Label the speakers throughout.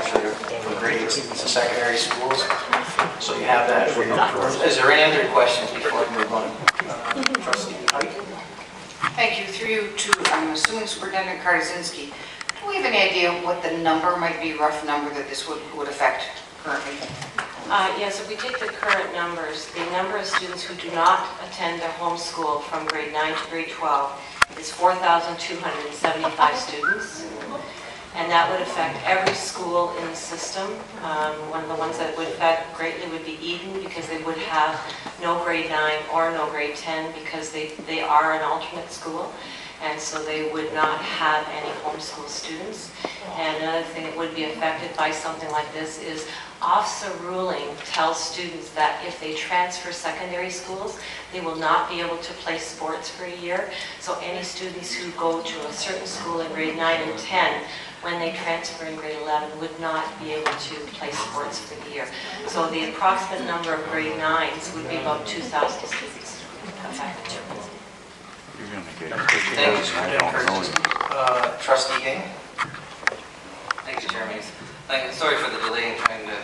Speaker 1: for grades in secondary schools. So you have that for your reference. Is there any other questions before we move on? Trustee Pike?
Speaker 2: Thank you. Through you to, I'm assuming, Superintendent Karczynski. Do we have any idea what the number might be, rough number, that this would affect currently?
Speaker 3: Yes, if we take the current numbers, the number of students who do not attend their home school from grade 9 to grade 12 is 4,275 students. And that would affect every school in the system. One of the ones that would affect greatly would be Eden, because they would have no grade 9 or no grade 10 because they are an alternate school. And so they would not have any homeschool students. And another thing that would be affected by something like this is officer ruling tells students that if they transfer secondary schools, they will not be able to play sports for a year. So any students who go to a certain school in grade 9 and 10, when they transfer in grade 11, would not be able to play sports for the year. So the approximate number of grade 9s would be about 2,000 students affected.
Speaker 1: Thank you, Superintendent. Trustee Ging?
Speaker 4: Thank you, Chairman. Sorry for the delay in trying to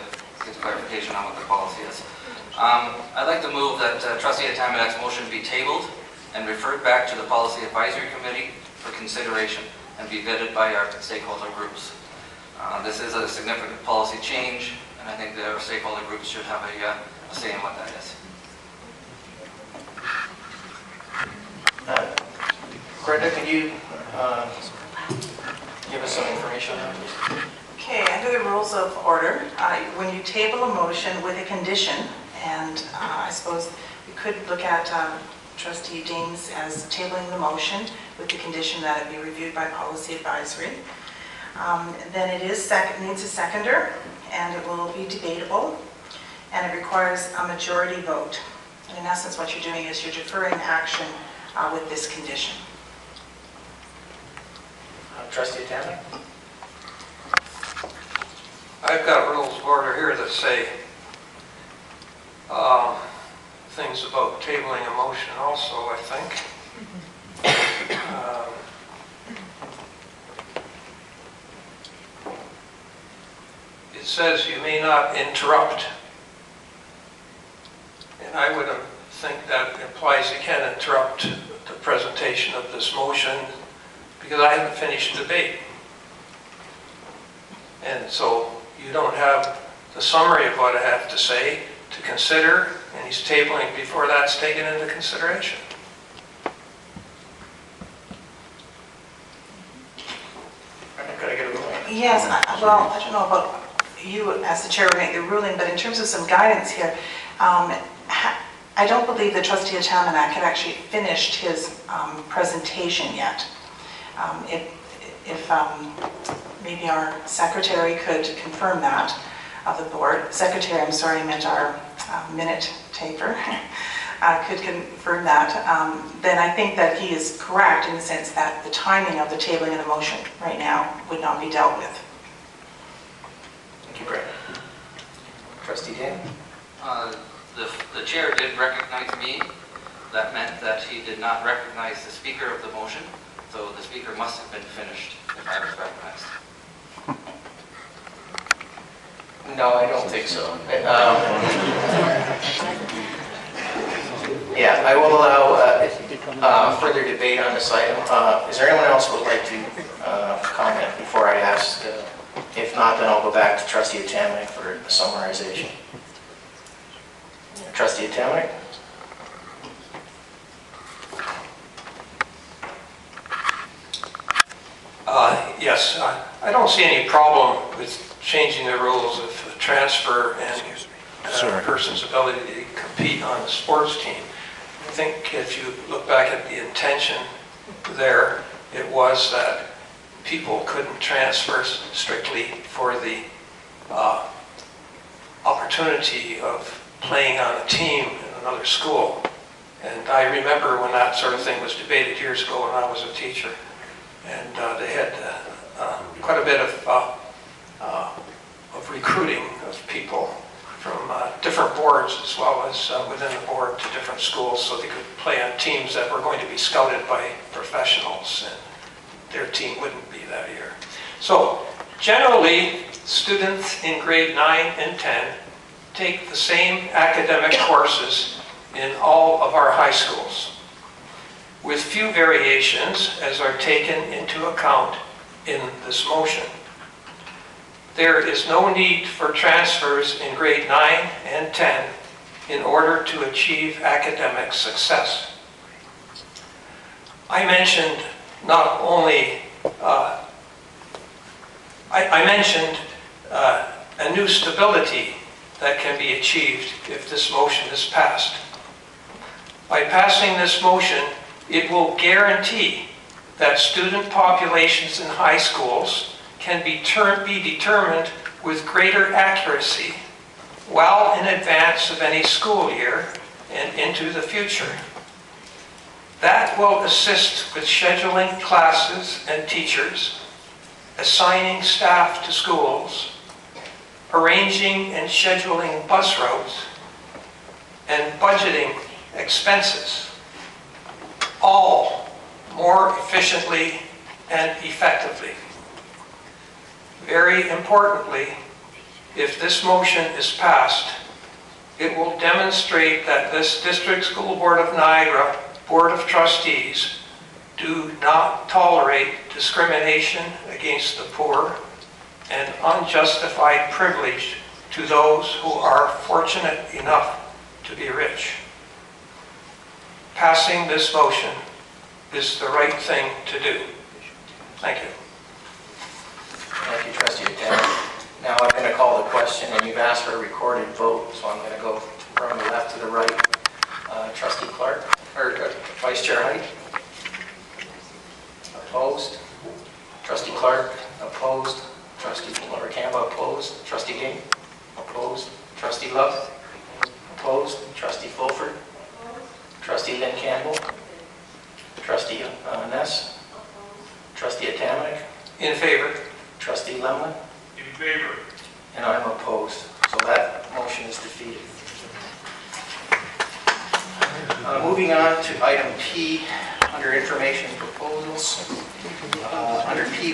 Speaker 4: get clarification on what the policy is. I'd like to move that Trustee Atamanky's motion be tabled and referred back to the Policy Advisory Committee for consideration and be vetted by our stakeholder groups. This is a significant policy change, and I think that our stakeholder groups should have a say in what that is.
Speaker 1: Brenda, can you give us some information on this?
Speaker 5: Okay, under the rules of order, when you table a motion with a condition, and I suppose we could look at Trustee James as tabling the motion with the condition that it be reviewed by Policy Advisory, then it is needs a seconder, and it will be debatable, and it requires a majority vote. And in essence, what you're doing is you're deferring action with this condition.
Speaker 1: Trustee Atamanky?
Speaker 6: I've got rules of order here that say things about tabling a motion also, I think. It says you may not interrupt. And I would think that implies you can interrupt the presentation of this motion because I haven't finished debate. And so you don't have the summary of what I have to say to consider, and he's tabling before that's taken into consideration.
Speaker 1: Could I get a ruling?
Speaker 5: Yes, well, I don't know about you as the chair would make the ruling, but in terms of some guidance here, I don't believe that Trustee Atamanky had actually finished his presentation yet. If maybe our secretary could confirm that of the board. Secretary, I'm sorry, I meant our minute taker, could confirm that. Then I think that he is correct in the sense that the timing of the tabling of the motion right now would not be dealt with.
Speaker 1: Thank you, Brett. Trustee Dan?
Speaker 4: The chair did recognize me. That meant that he did not recognize the speaker of the motion. So the speaker must have been finished if I was recognized.
Speaker 1: No, I don't think so. Yeah, I will allow further debate on this item. Is there anyone else who would like to comment before I ask? If not, then I'll go back to Trustee Atamanky for the summarization. Trustee Atamanky?
Speaker 6: Yes, I don't see any problem with changing the rules of transfer and a person's ability to compete on the sports team. I think if you look back at the intention there, it was that people couldn't transfer strictly for the opportunity of playing on a team in another school. And I remember when that sort of thing was debated years ago when I was a teacher. And they had quite a bit of recruiting of people from different boards as well as within the board to different schools so they could play on teams that were going to be scouted by professionals, and their team wouldn't be that year. So generally, students in grade 9 and 10 take the same academic courses in all of our high schools, with few variations as are taken into account in this motion. There is no need for transfers in grade 9 and 10 in order to achieve academic success. I mentioned not only, I mentioned a new stability that can be achieved if this motion is passed. By passing this motion, it will guarantee that student populations in high schools can be determined with greater accuracy well in advance of any school year and into the future. That will assist with scheduling classes and teachers, assigning staff to schools, arranging and scheduling bus routes, and budgeting expenses, all more efficiently and effectively. Very importantly, if this motion is passed, it will demonstrate that this District School Board of Niagara Board of Trustees do not tolerate discrimination against the poor and unjustified privilege to those who are fortunate enough to be rich. Passing this motion is the right thing to do. Thank you.
Speaker 1: Thank you, Trustee Atamanky. Now I'm going to call the question, and you've asked for a recorded vote, so I'm going to go from the left to the right. Trustee Clark, or Vice Chair Height? Opposed? Trustee Clark? Opposed? Trustee Campbell? Opposed? Trustee Ging? Opposed? Trustee Love? Opposed? Trustee Fulford? Trustee Lynn Campbell? Trustee Ness? Trustee Atamanky?
Speaker 6: In favor.
Speaker 1: Trustee Lemlin?
Speaker 7: In favor.
Speaker 1: And I'm opposed. So that motion is defeated. Moving on to item P, under information proposals. Under P,